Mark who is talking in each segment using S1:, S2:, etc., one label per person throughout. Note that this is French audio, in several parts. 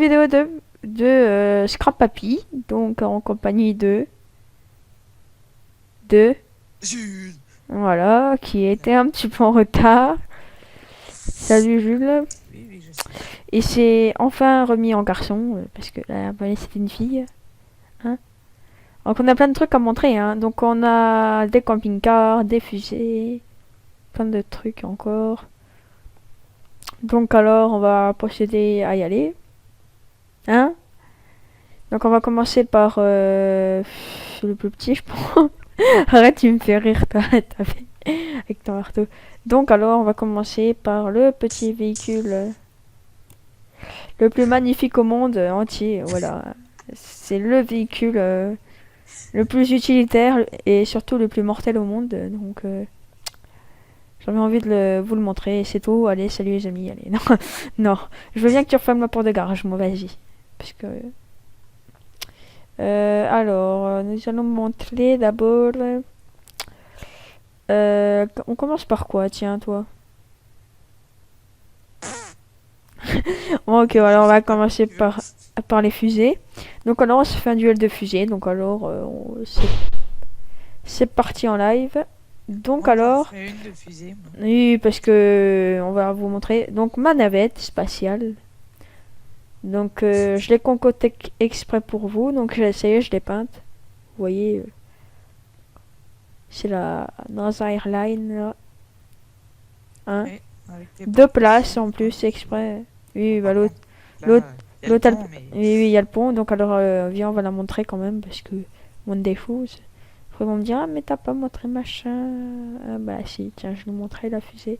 S1: vidéo de Scrap Papy, donc en compagnie de
S2: Jules.
S1: voilà, qui était un petit peu en retard. Salut Jules.
S2: Oui, oui, je sais.
S1: Et c'est enfin remis en garçon, parce que la dernière c'était une fille. Hein. Donc on a plein de trucs à montrer, hein. Donc on a des camping-cars, des fusées, plein de trucs encore. Donc alors on va procéder à y aller. Hein. Donc on va commencer par le plus petit, je pense. Arrête, tu me fais rire, toi, avec ton marteau. Donc alors on va commencer par le petit véhicule le plus magnifique au monde entier. Voilà. C'est le véhicule le plus utilitaire et surtout le plus mortel au monde. Donc j'avais envie de vous le montrer. C'est tout. Allez, salut les amis. Allez, non, non. Je veux bien que tu refermes la porte de garage. Moi, vas-y. Parce que alors, nous allons montrer d'abord. On commence par quoi, tiens, toi? Bon, ok, alors on va commencer par les fusées. Donc alors on se fait un duel de fusées. Donc alors c'est parti en live. Donc
S2: Moi, j'en
S1: alors,
S2: ferai une de fusée, moi.
S1: oui, parce que on va vous montrer. Donc ma navette spatiale. Donc je l'ai concoctée exprès pour vous. Donc ça y est, je l'ai peinte. Vous voyez, c'est la NASA Airlines là. Hein.
S2: Oui, avec tes
S1: Deux
S2: portes
S1: places
S2: dessus.
S1: en plus exprès. Oui, bah
S2: Par
S1: l'autre.
S2: contre,
S1: L'autre,
S2: là, il y a le
S1: l'autre,
S2: pont, mais...
S1: oui, oui, il y a le pont, donc alors viens, on va la montrer quand même, parce que mon défaut, après ils vont me dire, ah mais t'as pas montré machin. Ah, bah si, tiens, je vous montrais la fusée.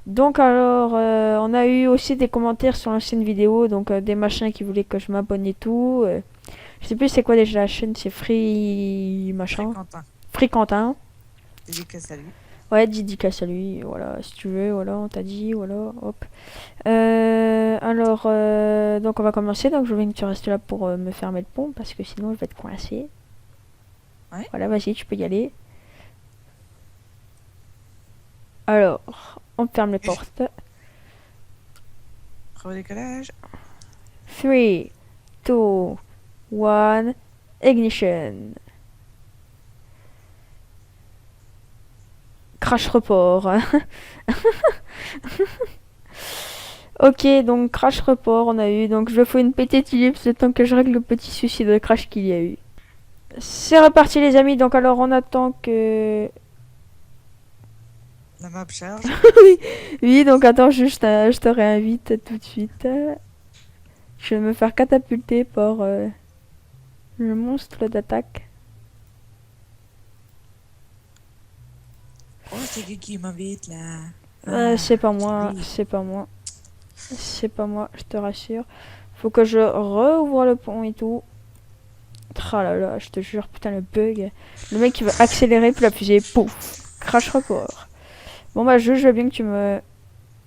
S1: Donc alors, on a eu aussi des commentaires sur l'ancienne vidéo, donc des machins qui voulaient que je m'abonne et tout. Je sais plus c'est quoi déjà la chaîne, c'est Free machin.
S2: Fréquentin.
S1: Free Quentin.
S2: Dédicace à lui.
S1: Ouais, dédicace à lui, voilà, si tu veux, voilà, on t'a dit, voilà, hop. Alors, donc on va commencer. Donc je veux que tu restes là pour me fermer le pont parce que sinon je vais être coincé.
S2: Ouais.
S1: Voilà, vas-y, tu peux y aller. Alors, on ferme les portes.
S2: Redécollage.
S1: 3, 2, 1, ignition. Crash report. Ok, donc crash report on a eu. Donc je fais une petite ellipse le temps que je règle le petit souci de crash qu'il y a eu. C'est reparti les amis, donc alors on attend que...
S2: La map charge.
S1: Oui, donc attends, je te réinvite tout de suite. Je vais me faire catapulter par le monstre d'attaque.
S2: Oh, c'est qui m'invite, là? Ah,
S1: C'est pas
S2: c'est
S1: moi,
S2: lui.
S1: c'est pas moi. C'est pas moi, je te rassure. Faut que je rouvre le pont et tout. Ah là là, je te jure, putain le bug. Le mec qui veut accélérer puis la fusée, pouf, crash report. Bon bah je veux bien que tu me...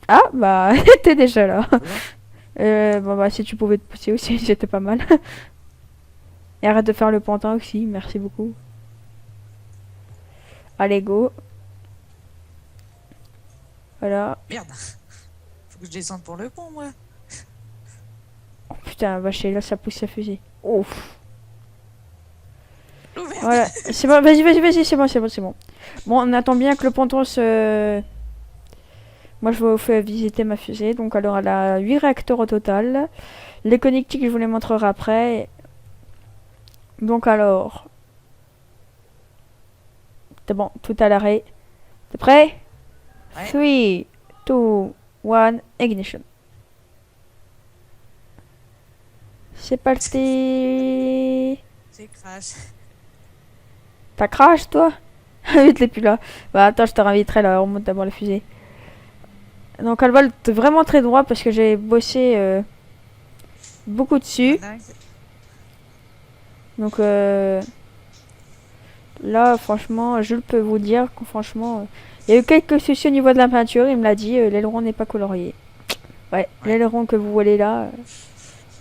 S1: Ah bah t'es déjà là. Bon bah si tu pouvais te pousser aussi, c'était pas mal. Et arrête de faire le pantin aussi, merci beaucoup. Allez go. Voilà.
S2: Merde. Faut que je descende pour le pont, moi.
S1: Oh, putain, vache, là ça pousse sa fusée. Ouf.
S2: Oh, merde.
S1: Voilà, c'est bon, vas-y, c'est bon, c'est bon, c'est bon. Bon, on attend bien que le ponton se... Moi, je vais vous faire visiter ma fusée. Donc, alors, elle a 8 réacteurs au total. Les connectiques, je vous les montrerai après. Donc, alors... C'est bon, tout à l'arrêt. T'es prêt?
S2: Ouais.
S1: 3, 2, 1, ignition. C'est parti.
S2: C'est crash.
S1: T'as crash, toi? Oui, t'es plus là. Bah, attends, je te réinviterai là, on monte d'abord la fusée. Donc, elle vole vraiment très droit parce que j'ai bossé beaucoup dessus. Donc, là, franchement, je peux vous dire que franchement, il y a eu quelques soucis au niveau de la peinture. Il me l'a dit, l'aileron n'est pas colorié. Ouais, l'aileron que vous voyez là,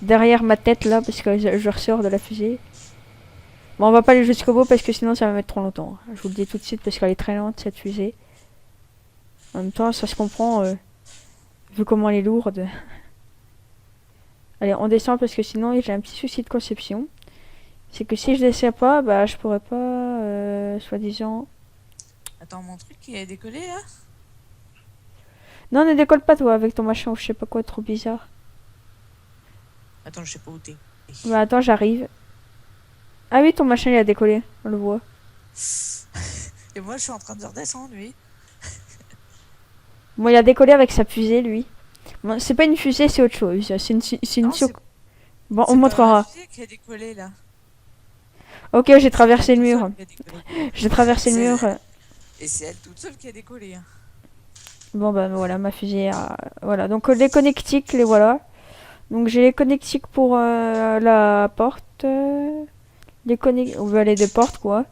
S1: derrière ma tête là, parce que je ressors de la fusée. Bon, on va pas aller jusqu'au bout parce que sinon ça va mettre trop longtemps. Je vous le dis tout de suite parce qu'elle est très lente cette fusée. En même temps, ça se comprend vu comment elle est lourde. Allez, on descend parce que sinon j'ai un petit souci de conception. C'est que si je descends pas, bah je pourrais pas, soi-disant...
S2: Attends, mon truc il a décollé là?
S1: Non, ne décolle pas toi avec ton machin ou je sais pas quoi, trop bizarre.
S2: Attends, je sais pas où t'es.
S1: Bah attends, j'arrive. Ah oui, ton machin il a décollé, on le voit.
S2: Et moi je suis en train de redescendre, lui.
S1: Bon, il a décollé avec sa fusée, lui. Bon, c'est pas une fusée, c'est autre chose. C'est une
S2: Non, c'est
S1: Bon, on
S2: c'est pas ma
S1: montrera.
S2: fusée qui a décollé là.
S1: Ok, j'ai
S2: C'est elle
S1: traversé le
S2: toute
S1: mur.
S2: seule qui a décollé.
S1: J'ai traversé le
S2: C'est-
S1: mur.
S2: Et c'est elle toute seule qui a décollé. Hein.
S1: Bon, bah voilà, ma fusée. Voilà, donc les connectiques, les voilà. Donc j'ai les connectiques pour la porte. On veut aller de porte, quoi.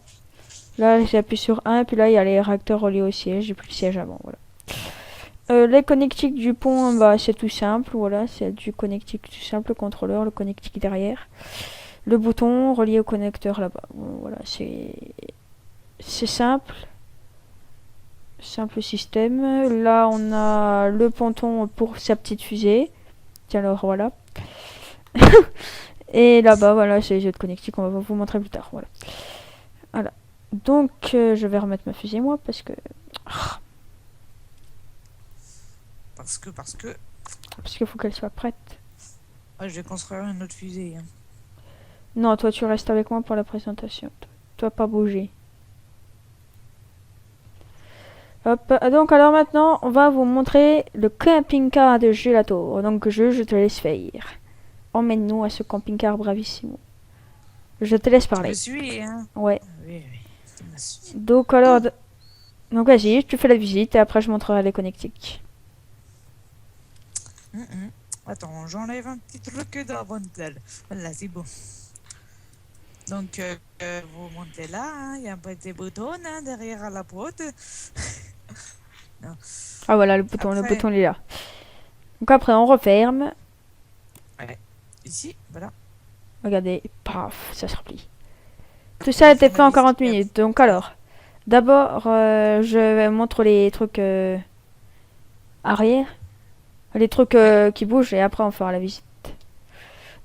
S1: Là, j'appuie sur 1, puis là, il y a les réacteurs reliés au siège. J'ai plus le siège avant, voilà. Les connectiques du pont, bah, c'est tout simple, voilà. C'est du connectique tout simple, le contrôleur, le connectique derrière. Le bouton relié au connecteur là-bas. Bon, voilà, c'est simple. Simple système. Là, on a le ponton pour sa petite fusée. Tiens, alors voilà. Et là-bas, voilà, c'est les autres connectiques. On va vous montrer plus tard. Voilà. Voilà. Donc, je vais remettre ma fusée, moi, parce que...
S2: Parce que.
S1: Parce qu'il faut qu'elle soit prête.
S2: Ouais, je vais construire une autre fusée. Hein.
S1: Non, toi, tu restes avec moi pour la présentation. Toi, pas bouger. Hop. Donc, alors maintenant, on va vous montrer le camping-car de Gelato. Donc, je te laisse faire. Emmène-nous à ce camping-car bravissimo. Je te laisse
S2: Je
S1: parler.
S2: me suis, hein.
S1: Ouais.
S2: Oui, oui. Je me suis.
S1: Donc, alors... Donc, vas-y, tu fais la visite et après, je montrerai les connectiques.
S2: Attends, j'enlève un petit truc dans la bretelle. Voilà, c'est bon. Donc, vous montez là, hein, il y a un petit bouton hein, derrière à la porte. Non.
S1: Ah, voilà, le
S2: Après,
S1: bouton, il est là. Donc, après, on referme.
S2: ouais. Ici, voilà.
S1: Regardez, paf, ça se replie. Tout
S2: On
S1: ça a
S2: va
S1: été
S2: faire
S1: fait
S2: la
S1: en
S2: visite
S1: 40
S2: et après,
S1: minutes. Donc, alors, d'abord, je montre les trucs arrière. Les trucs qui bougent et après, on fera la visite.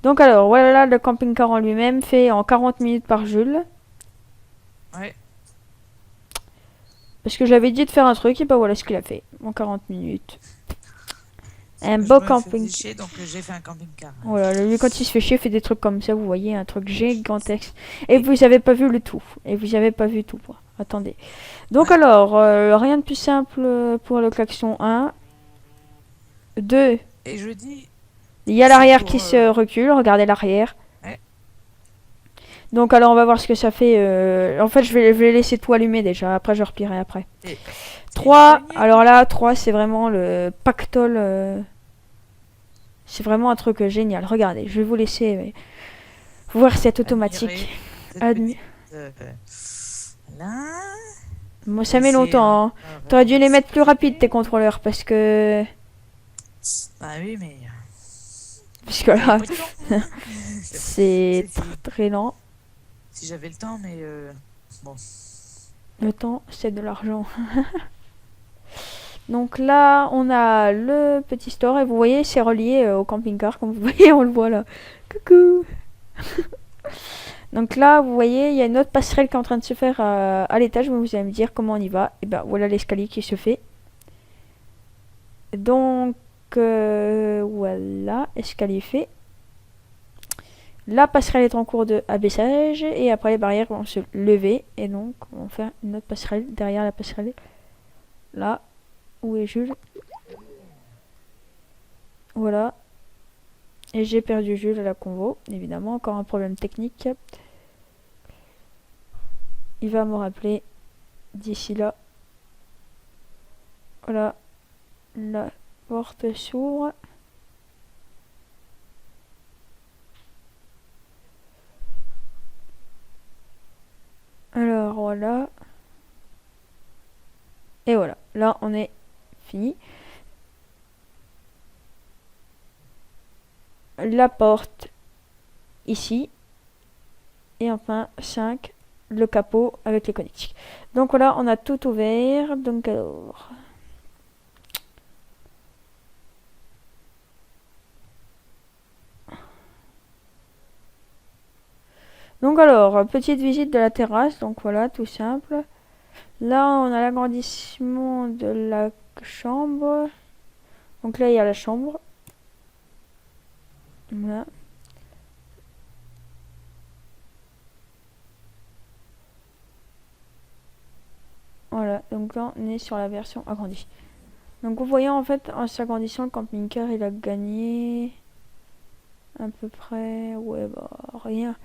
S1: Donc, alors, voilà le camping-car en lui-même fait en 40 minutes par Jules.
S2: Ouais.
S1: Parce que j'avais dit de faire un truc et bah voilà ce qu'il a fait en 40 minutes. Un
S2: Je
S1: beau
S2: me
S1: camping.
S2: faisais chier, donc j'ai fait un camping-car. Hein.
S1: Voilà, lui quand il se fait chier, il fait des trucs comme ça, vous voyez, un truc gigantesque. Et vous avez pas vu le tout. Et vous avez pas vu tout. Quoi. Attendez. Donc
S2: Ouais.
S1: alors, rien de plus simple pour le klaxon 1. 2.
S2: Et je dis,
S1: Il y a
S2: c'est
S1: l'arrière
S2: pour,
S1: qui se recule, regardez l'arrière.
S2: ouais.
S1: Donc alors on va voir ce que ça fait. En fait je vais laisser tout allumé déjà, après je replierai après.
S2: C'est
S1: 3,
S2: génial.
S1: alors là 3 c'est vraiment le pactole. C'est vraiment un truc génial. Regardez, je vais vous laisser voir cette automatique.
S2: Admirer cette là.
S1: Moi ça
S2: Et
S1: met
S2: c'est,
S1: longtemps. Hein. T'aurais dû les mettre plus rapides tes contrôleurs parce que...
S2: Bah oui, mais...
S1: Parce que là,
S2: c'est
S1: c'est très lent.
S2: Si j'avais le temps, mais bon.
S1: Le temps, c'est de l'argent. Donc là, on a le petit store et vous voyez, c'est relié au camping-car. Comme vous voyez, on le voit là. Coucou. Donc là, vous voyez, il y a une autre passerelle qui est en train de se faire à l'étage. Vous allez me dire comment on y va. Et ben voilà l'escalier qui se fait. Donc voilà, escalier fait. La passerelle est en cours de abaissage et après les barrières vont se lever et donc on va faire une autre passerelle derrière la passerelle. Là, où est Jules? Voilà. Et j'ai perdu Jules à la convo, évidemment, encore un problème technique. Il va me rappeler d'ici là. Voilà, la porte s'ouvre. Alors voilà. Et voilà, là on est fini. La porte ici. Et enfin 5, le capot avec les connectiques. Donc voilà, on a tout ouvert. Donc alors... Donc alors, petite visite de la terrasse, donc voilà, tout simple. Là, on a l'agrandissement de la chambre. Donc là, il y a la chambre. Voilà. Voilà, donc là, on est sur la version agrandie. Donc vous voyez, en fait, en s'agrandissant, le camping-car, il a gagné à peu près, ouais, bah, rien.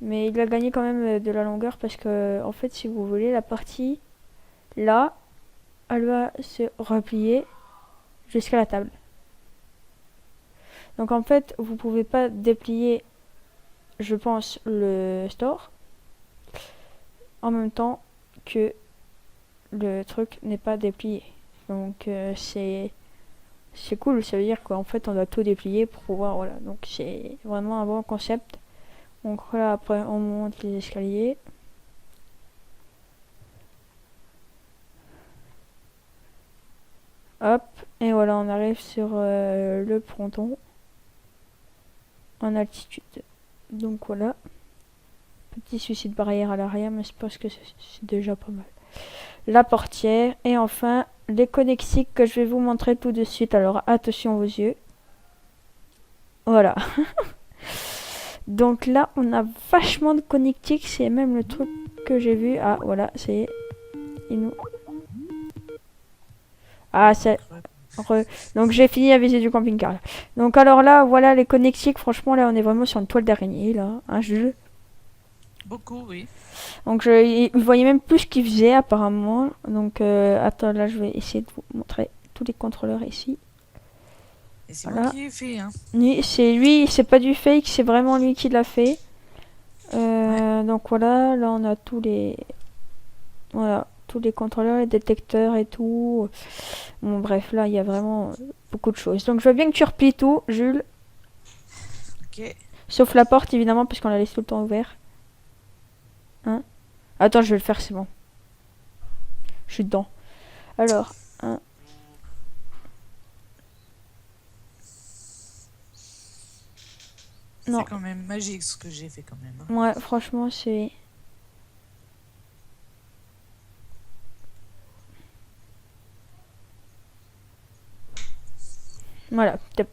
S1: Mais il a gagné quand même de la longueur parce que, en fait, si vous voulez, la partie là, elle va se replier jusqu'à la table. Donc en fait, vous pouvez pas déplier, je pense, le store en même temps que le truc n'est pas déplié. Donc c'est cool, ça veut dire qu'en fait on doit tout déplier pour pouvoir, voilà. Donc c'est vraiment un bon concept. Donc là après on monte les escaliers. Hop, et voilà, on arrive sur le fronton en altitude. Donc voilà, petit souci de barrière à l'arrière, mais je pense que c'est déjà pas mal. La portière et enfin les connectiques que je vais vous montrer tout de suite. Alors attention aux yeux. Voilà. Donc là, on a vachement de connectiques. C'est même le truc que j'ai vu. Ah voilà, c'est nous. Ah c'est donc j'ai fini la visite du camping-car. Donc alors là, voilà les connectiques. Franchement, là, on est vraiment sur une toile d'araignée là, hein, Jules.
S2: Beaucoup, oui.
S1: Donc il voyait même plus ce qu'il faisait apparemment. Donc attends, là, je vais essayer de vous montrer tous les contrôleurs ici.
S2: Et c'est moi
S1: Voilà.
S2: qui ai fait, hein.
S1: C'est lui, c'est pas du fake, c'est vraiment lui qui l'a fait.
S2: Ouais.
S1: Donc voilà, là on a tous les contrôleurs, les détecteurs et tout. Bon bref, là il y a vraiment beaucoup de choses. Donc je veux bien que tu replies tout, Jules.
S2: Ok.
S1: Sauf la porte évidemment, puisqu'on la laisse tout le temps ouverte. Hein? Attends, je vais le faire, c'est bon. Je suis dedans. Alors, hein.
S2: C'est
S1: Non,
S2: quand même magique ce que j'ai fait quand même, hein.
S1: ouais, franchement c'est... Voilà, top.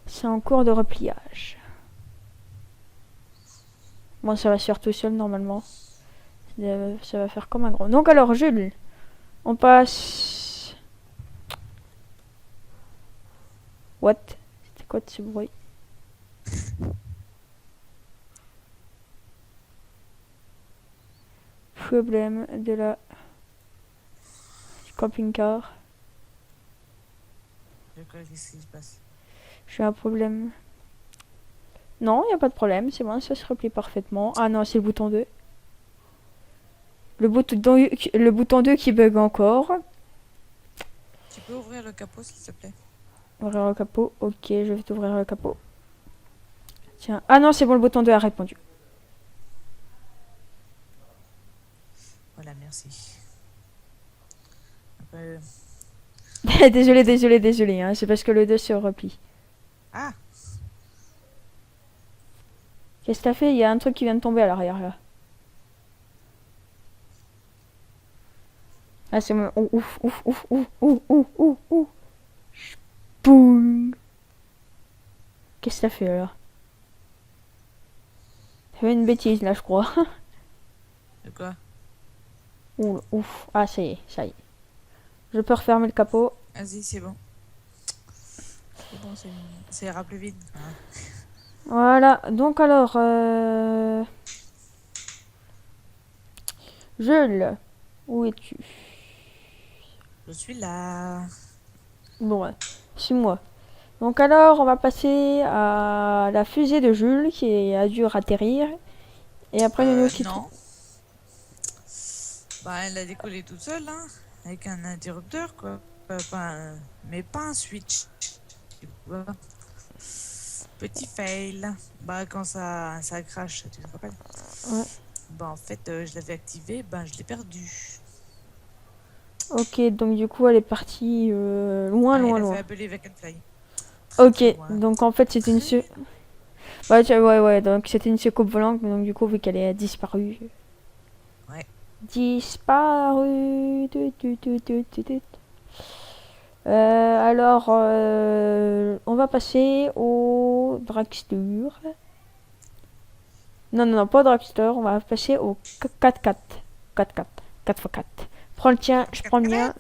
S1: C'est en cours de repliage. Bon, ça va se faire tout seul normalement. Ça va faire comme un gros. Donc alors, Jules, on passe... What? C'était quoi de ce bruit? Problème de la... du camping-car.
S2: De quoi, qu'est-ce qui se passe?
S1: J'ai un problème. Non, il n'y a pas de problème, c'est bon, ça se replie parfaitement. Ah non, c'est le bouton 2. Le bouton 2 qui bug encore.
S2: Tu peux ouvrir le capot, s'il te plaît?
S1: Ouvrir le capot. Ok, je vais t'ouvrir le capot. Tiens. Ah non, c'est bon, le bouton 2 a répondu.
S2: Voilà, merci. Un peu...
S1: Désolé, hein, c'est parce que le 2 se replie.
S2: Ah!
S1: Qu'est-ce que t'as fait? Il y a un truc qui vient de tomber à l'arrière là. Ah, c'est bon. Ouf, ouf, ouf, ouf, ouf, ouf, ouf, ouf. Boum. Qu'est-ce que t'as fait là? T'as fait une bêtise là, je crois.
S2: De quoi?
S1: Ouh, ouf. Ah, ça y est, ça y est. Je peux refermer le capot.
S2: Vas-y, c'est bon. C'est bon, ça ira plus vite, hein.
S1: Voilà, donc alors, Jules, où es-tu?
S2: Je suis là.
S1: Bon, ouais, suis-moi. Donc alors, on va passer à la fusée de Jules qui a dû atterrir. Et après, nous quittons.
S2: Non. Bah, elle a décollé toute seule, hein. Avec un interrupteur, quoi. Mais pas un switch. Tu vois. Petit fail. Bah, quand ça crache, tu te rappelles?
S1: Ouais.
S2: Bah, en fait, je l'avais activé, ben, je l'ai perdu.
S1: Ok, donc du coup, elle est partie loin,
S2: Ah,
S1: loin,
S2: elle a fait
S1: loin.
S2: appeler Vacanfly. Très
S1: Ok,
S2: très loin.
S1: donc en fait, c'est une...
S2: Très...
S1: Ouais, donc c'était une soucoupe volante, mais donc du coup, vu qu'elle est disparue.
S2: Ouais.
S1: Disparue. Alors, on va passer au dragster. Non, pas au dragster, on va passer au 4x4. 4x4. 4x4. Prends le tien, je prends le mien.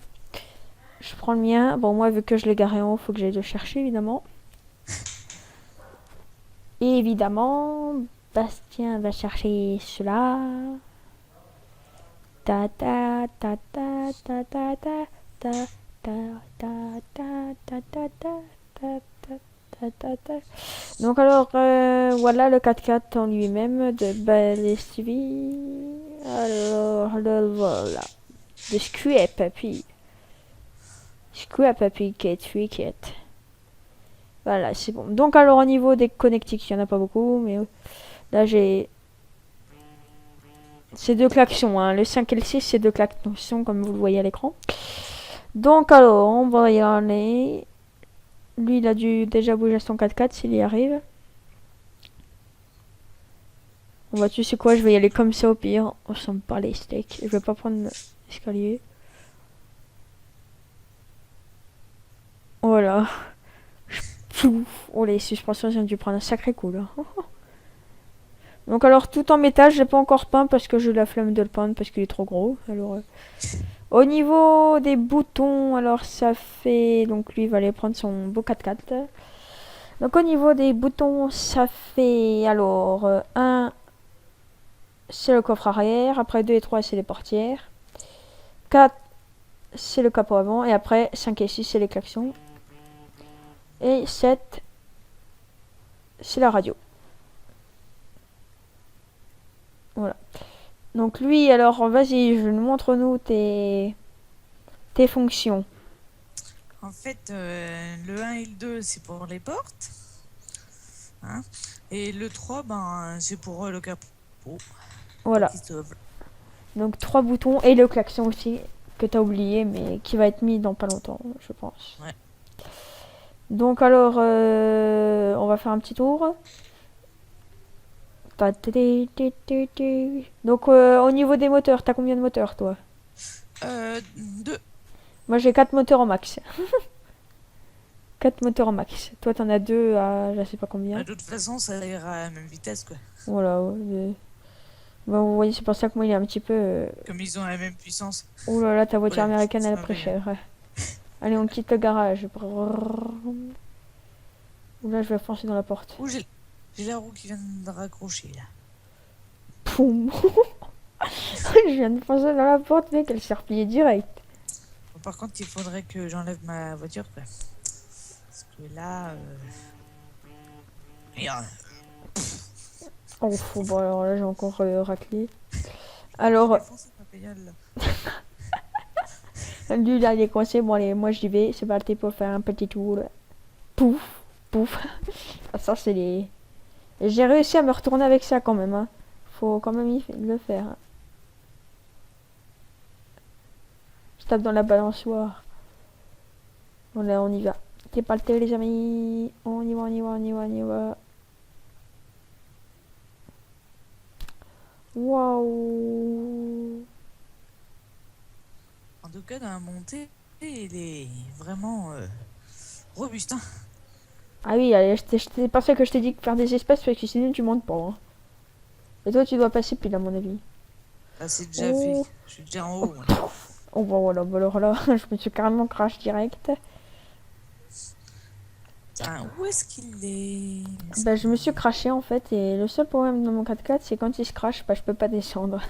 S1: Je prends le mien. Bon, moi, vu que je l'ai garé en haut, faut que j'aille le chercher, évidemment. Et évidemment, Bastien va chercher cela. Ta ta ta ta ta ta ta ta ta ta ta ta ta ta ta ta. Donc alors, voilà le 4x4 en lui-même de Balestivi. Alors, le voilà. De Square Papy. Square Papy Kate Wicket. Voilà, c'est bon. Donc alors au niveau des connectiques, il n'y en a pas beaucoup, mais là j'ai ces deux klaxons, hein. Le 5 et le 6, c'est deux klaxons comme vous le voyez à l'écran. Donc alors, on va y aller. Lui, il a dû déjà bouger son 4x4 s'il y arrive. On va, tu sais quoi, je vais y aller comme ça au pire. On s'en bat les steaks. Je vais pas prendre l'escalier. Voilà. Oh, les suspensions, j'ai dû prendre un sacré coup là. Donc alors tout en métal, j'ai pas encore peint parce que j'ai la flemme de le peindre parce qu'il est trop gros. Alors au niveau des boutons, alors ça fait donc lui il va aller prendre son beau 4x4. Donc au niveau des boutons, ça fait alors 1 c'est le coffre arrière, après 2 et 3 c'est les portières. 4 c'est le capot avant et après 5 et 6 c'est les klaxons. Et 7 c'est la radio. Voilà. Donc lui, alors vas-y, montre-nous tes fonctions.
S2: En fait, le 1 et le 2, c'est pour les portes. Hein, et le 3, ben, c'est pour le capot.
S1: Voilà. Donc 3 boutons et le klaxon aussi, que t'as oublié, mais qui va être mis dans pas longtemps, je pense.
S2: Ouais.
S1: Donc alors, on va faire un petit tour. Donc au niveau des moteurs, t'as combien de moteurs toi?
S2: 2.
S1: Moi j'ai 4 moteurs en max. 4 moteurs en max. Toi t'en as 2 à je sais pas combien.
S2: De toute façon, ça ira à la même vitesse, quoi.
S1: Voilà. Bon, vous voyez, c'est pour ça que moi il est un petit peu...
S2: Comme ils ont la même puissance.
S1: Oh là là, ta voiture
S2: Voilà,
S1: américaine elle est
S2: ça
S1: très
S2: va.
S1: chère. Allez, on quitte le garage. Là je vais foncer dans la porte.
S2: Oh, j'ai la roue qui vient de raccrocher, là.
S1: Poum. Je viens de foncer dans la porte, mec, elle s'est repliée direct.
S2: Bon, par contre, il faudrait que j'enlève ma voiture, quoi. Parce que là... Regarde.
S1: Oh, bon, alors là j'ai encore raclé. Alors, lui là il est coincé, bon allez, moi j'y vais, c'est parti pour faire un petit tour. Pouf, pouf. Ah, ça c'est les... J'ai réussi à me retourner avec ça quand même, hein. Faut quand même le faire. Hein. Je tape dans la balançoire. Bon là on y va. T'es pas le thé les amis. On y va, on y va, on y va, on y va. Waouh.
S2: En tout cas, dans la montée, il est vraiment robuste. Hein.
S1: Ah oui, allez, c'est pour ça que je t'ai dit de faire des espaces parce que sinon tu montes pas. Hein. Et toi tu dois passer pile à mon avis.
S2: Ah, c'est déjà fait. Je suis déjà en haut. Moi.
S1: Oh bah voilà, bah alors là, je me suis carrément crash direct.
S2: Tiens, où est-ce qu'il est,
S1: Bah je me suis craché en fait et le seul problème dans mon 4x4 c'est quand il se crache, bah je peux pas descendre.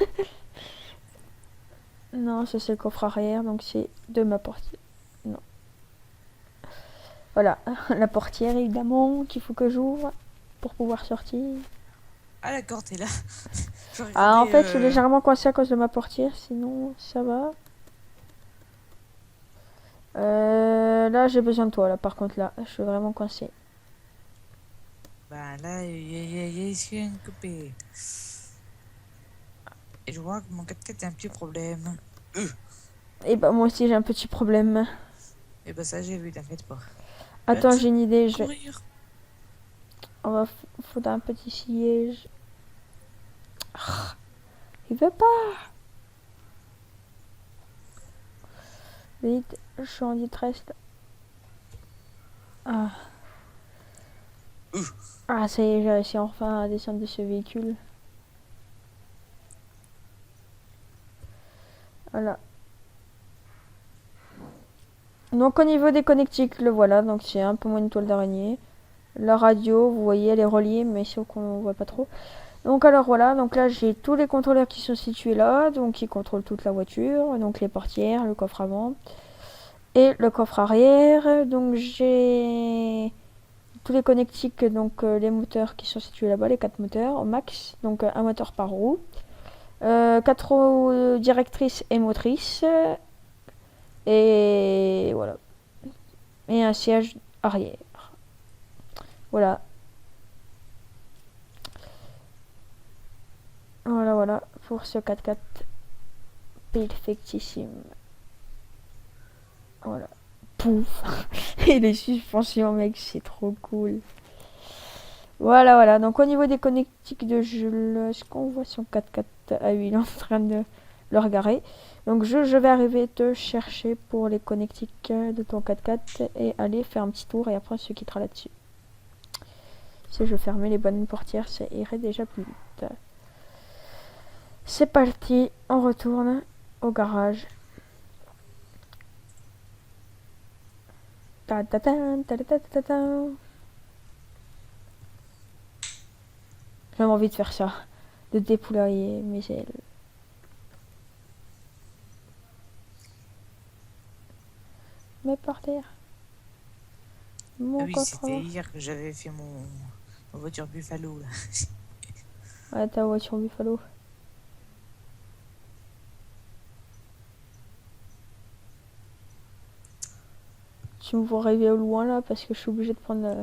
S1: Non, ça c'est le coffre arrière donc c'est de ma portière. Non. Voilà, la portière évidemment qu'il faut que j'ouvre pour pouvoir sortir.
S2: Ah d'accord, t'es là.
S1: Ah en fait je suis légèrement coincé à cause de ma portière, sinon ça va. Là j'ai besoin de toi là par contre là, je suis vraiment coincé.
S2: Bah là, il y a une coupée. Et je vois que mon 4x4 a un petit problème.
S1: Et bah moi aussi j'ai un petit problème.
S2: Et bah ça j'ai vu, t'inquiète pas.
S1: Attends, j'ai une idée, je vais... On va foutre un petit siège. Il veut pas. Vite, je suis en détresse. Ah. Ah, ça y est, j'ai réussi enfin à descendre de ce véhicule. Voilà. Donc au niveau des connectiques, le voilà. Donc c'est un peu moins une toile d'araignée. La radio, vous voyez, elle est reliée, mais sauf qu'on voit pas trop. Donc alors voilà, donc là j'ai tous les contrôleurs qui sont situés là, donc qui contrôlent toute la voiture, donc les portières, le coffre avant et le coffre arrière. Donc j'ai tous les connectiques, donc les moteurs qui sont situés là-bas, les 4 moteurs au max, donc un moteur par roue, 4 roues directrices et motrices, et voilà, et un siège arrière. Voilà. Voilà pour ce 4x4 perfectissime. Voilà. Pouf. Et les suspensions, mec, c'est trop cool. Voilà. Donc au niveau des connectiques de Jules, est-ce qu'on voit son 4x4? Ah oui, il est en train de le regarder. Donc je vais arriver te chercher pour les connectiques de ton 4x4 et aller faire un petit tour et après on se quittera là-dessus. Si je fermais les bonnes portières, ça irait déjà plus vite. C'est parti, on retourne au garage. J'ai envie de faire ça, de dépouiller mes ailes. Mais par terre. Mon
S2: Oui,
S1: coffre.
S2: c'était hier que j'avais fait ma voiture Buffalo. Là.
S1: Ouais, ta voiture Buffalo. Tu me vois rêver au loin là parce que je suis obligée de prendre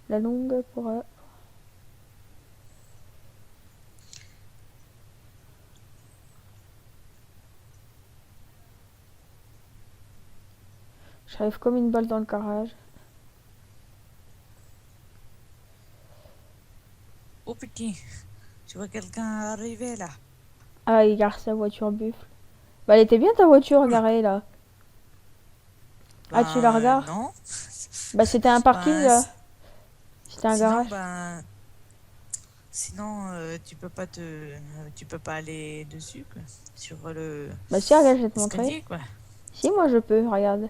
S1: la longue pour. J'arrive comme une balle dans le garage.
S2: Oh putain, tu vois quelqu'un arriver là.
S1: Ah, il garde sa voiture buffle. Bah, elle était bien ta voiture garée là. Ah, tu la regardes?
S2: Non.
S1: Bah, c'était un parking
S2: Ben,
S1: là. C'était un
S2: sinon,
S1: garage.
S2: sinon tu peux pas aller dessus quoi. Sur le
S1: Bah, si, regarde, je vais te montrer.
S2: escalier quoi.
S1: Si, moi je peux, regarde.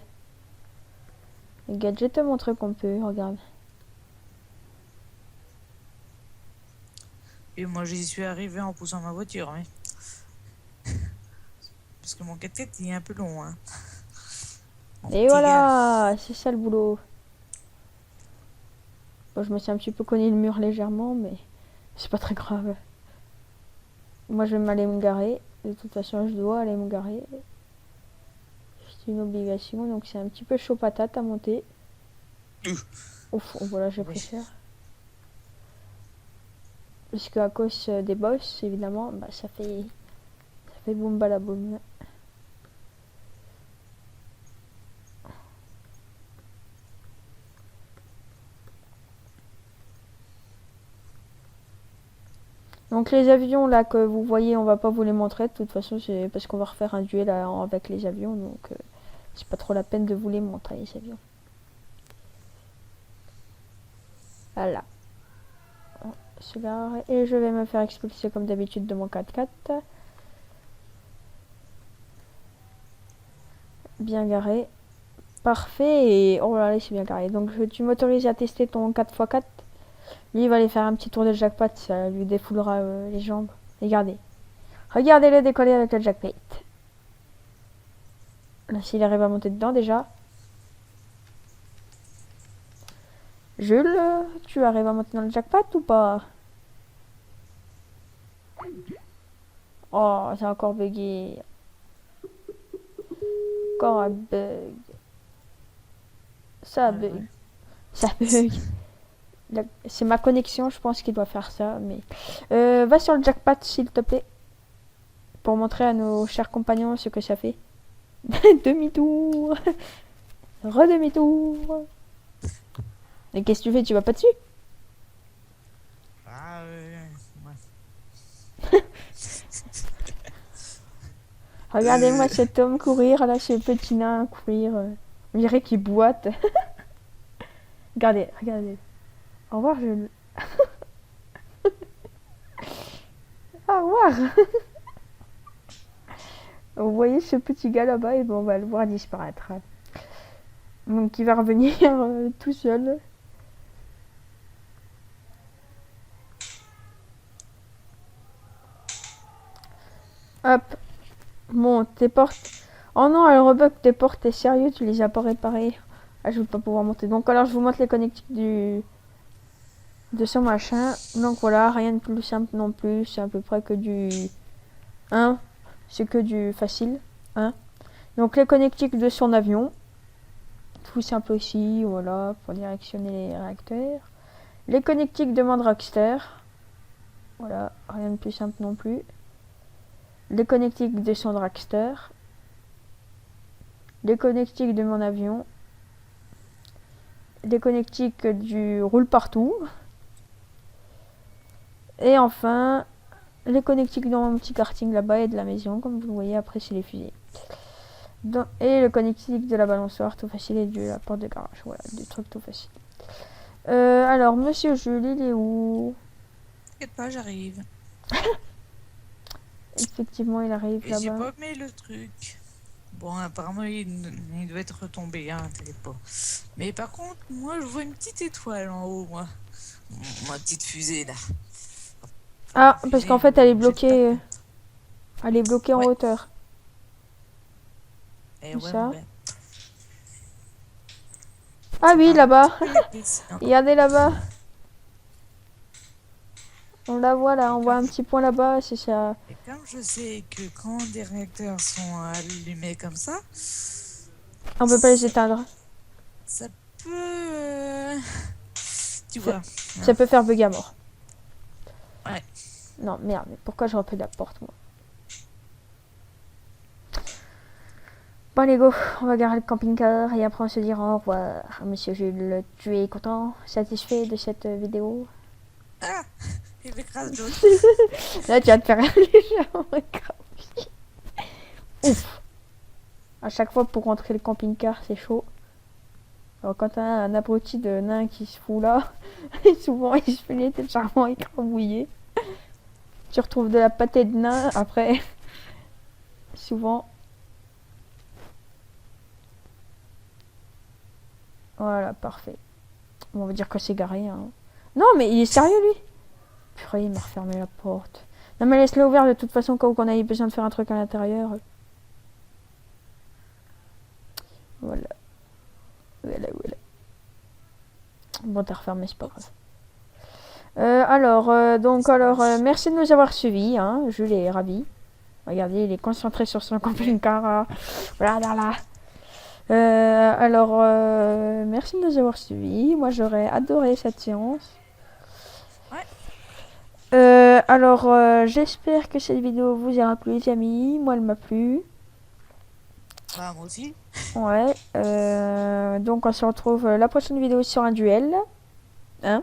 S1: Regarde, je vais te montrer qu'on peut, regarde.
S2: Et moi j'y suis arrivé en poussant ma voiture, mais parce que mon 4x4 il est un peu long, hein. Mon
S1: Et
S2: petit gars.
S1: voilà, c'est ça le boulot. Bon, je me suis un petit peu cogné le mur légèrement, mais c'est pas très grave. Moi, je vais m'aller me garer. De toute façon, je dois aller me garer. C'est une obligation, donc c'est un petit peu chaud patate à monter. Ouf, voilà, j'ai pris cher. Parce qu'à cause des bosses, évidemment, bah, ça fait boum balaboum. Donc les avions là que vous voyez, on va pas vous les montrer. De toute façon, c'est parce qu'on va refaire un duel avec les avions, donc c'est pas trop la peine de vous les montrer les avions. Voilà. Celui-là, et je vais me faire expulser comme d'habitude de mon 4x4. Bien garé. Parfait. Et oh là là, c'est bien garé. Donc tu m'autorises à tester ton 4x4. Lui, il va aller faire un petit tour de jackpot. Ça lui défoulera les jambes. Regardez. Regardez-le décoller avec le jackpot. Là, s'il arrive à monter dedans déjà. Jules, tu arrives à monter dans le jackpot ou pas? Oh, c'est encore bugué. Encore un bug. Ça bug.
S2: Ouais.
S1: Ça bug. C'est ma connexion, je pense qu'il doit faire ça. Mais va sur le jackpot, s'il te plaît. Pour montrer à nos chers compagnons ce que ça fait. Demi-tour. Redemi-tour. Et qu'est-ce que tu fais? Tu vas pas dessus? Regardez-moi cet homme courir, là, ce petit nain courir. On dirait qu'il boite. Regardez, regardez. Au revoir, je... Au revoir. Vous voyez ce petit gars là-bas, et bon, on va le voir disparaître. Donc il va revenir tout seul. Hop. Bon, tes portes... Oh non, elle rebug tes portes, t'es sérieux, tu les as pas réparées. Ah, je vais pas pouvoir monter. Donc alors je vous montre les connectiques de ce machin. Donc voilà, rien de plus simple non plus. C'est à peu près que du... Hein, c'est que du facile. Hein. Donc les connectiques de son avion. Tout simple aussi, voilà, pour directionner les réacteurs. Les connectiques de mon dragster. Voilà, rien de plus simple non plus. Les connectiques de son dragster. Les connectiques de mon avion. Les connectiques du roule partout. Et enfin, les connectiques dans mon petit karting là-bas et de la maison, comme vous le voyez, après c'est les fusées. Et le connectique de la balançoire tout facile et de la porte de garage. Voilà, des trucs tout facile. Alors, monsieur Jules, il est où?
S2: T'inquiète pas, j'arrive.
S1: Effectivement, il arrive
S2: Et j'ai
S1: là-bas.
S2: pas mis le truc. Bon, apparemment, il doit être retombé, hein, t'inquiète pas. Mais par contre, moi, je vois une petite étoile en haut, moi. Ma petite fusée, là.
S1: Ah,
S2: Fusée,
S1: parce qu'en fait, elle est
S2: jet de
S1: bloquée.
S2: tapette.
S1: Elle est bloquée en
S2: Ouais.
S1: hauteur.
S2: Eh
S1: Où
S2: ouais,
S1: ça?
S2: mon gars.
S1: Ah oui, là-bas.
S2: Encore.
S1: Regardez là-bas. On la voit là, on voit un petit point là-bas, c'est ça.
S2: Et comme je sais que quand des réacteurs sont allumés comme ça,
S1: On peut pas les éteindre.
S2: ça peut... Tu vois.
S1: Ça peut faire bug à mort.
S2: Ouais.
S1: Non, merde, mais pourquoi je repris la porte, moi? Bon, les go, on va garer le camping-car et après on se dira au revoir. Monsieur Jules, tu es content, satisfait de cette vidéo?
S2: Ah, il m'écrase d'autres.
S1: Là, tu vas te faire légèrement écraser. Ouf. À chaque fois pour rentrer le camping-car, c'est chaud. Alors quand t'as un abruti de nain qui se fout là, souvent il se fait légèrement écrabouiller. Tu retrouves de la pâtée de nain après. Souvent. Voilà, parfait. On va dire que c'est garé. Hein. Non, mais il est sérieux lui. Purée, il m'a refermé la porte. Non, mais laisse-le ouvert de toute façon, quand on ait besoin de faire un truc à l'intérieur. Voilà. Voilà. Bon, t'as refermé, c'est pas grave. Merci de nous avoir suivis. Hein. Jules est ravi. Regardez, il est concentré sur son camping-car. Voilà, là. Merci de nous avoir suivis. Moi, j'aurais adoré cette séance.
S2: Ouais.
S1: J'espère que cette vidéo vous aura plu, les amis. Moi, elle m'a plu.
S2: Bah, moi aussi.
S1: Ouais. Donc, on se retrouve la prochaine vidéo sur un duel. Hein?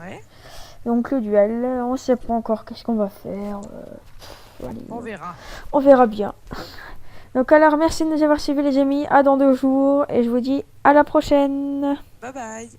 S2: Ouais.
S1: Donc, le duel, on sait pas encore qu'est-ce qu'on va faire. Allez,
S2: On verra.
S1: on verra bien. Donc, alors, merci de nous avoir suivis, les amis. À dans 2 jours. Et je vous dis à la prochaine.
S2: Bye bye.